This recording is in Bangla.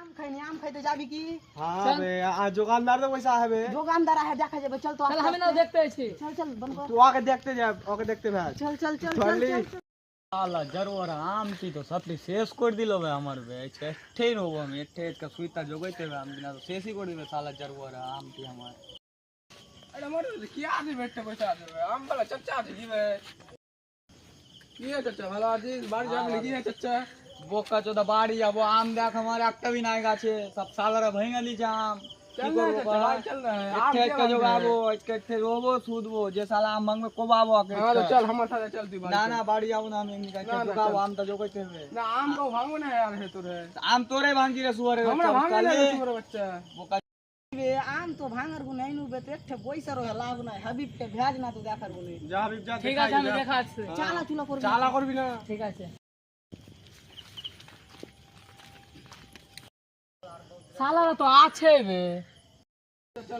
আম খাইনি, আম খাইতে যাবি কি? हाँ बे आज दुकानदार तो वैसा है बे দোকানদার আহে দেখা যাবে, চল তো চল আমি না দেখতে আছি। চল চল বন্ধ কর, तू आके देखते जा आके देखते भाई চল চল চল চল চল লি। চল, চল। আলা জারুয়ার আমটি তো সবটি শেষ করে দিল বে আমার বে এঠেই নব আমি এঠে কা সুইতা জগাইতে বে আমি না তো শেষই করে দিবে সালা জারুয়ার আমটি আমার अरे मोर কি আছে বেটা পয়সা আছে আম বলা চাচা আছে কি বে কি है चाचा ভালো আছিস বাড়ি যাবি নাকি है चाचा বোকা চোদা বাড়ি যাবো আম দেখ আমার একটা भी নাই গাছে সব সালারা ভেঙে লিছে আম কি चल করবো चल বল? चल रहा है এঠে এঠে জগাবো এঠে রোবো সুদবো যে সালা আম ভাঙবে কোবাবো আগে हां तो चल हमारे साथ चल तू बाड़ी না না বাড়ি যাবো না আমি এমনি না, গাছে না, জগাবো চল। আমটা জগাইতে হবে ना आम को भांगो ना यार है तोरे আম তোরে ভাঙছি রে সুয়ারে हमरा भांगे ना तोरे बच्चा বোকা বে আম তো ভাঙার গুণ নাই নুবে, তো একটা পয়সা রহে লাভ নাই, হাবিবকে ভেজ না তো দেখার গুণ। जा हबीब जा ঠিক আছে আমি দেখাচ্ছি। চালা চুলা করবি, चाला करबी ना ঠিক আছে। শালারা তো আছে বে।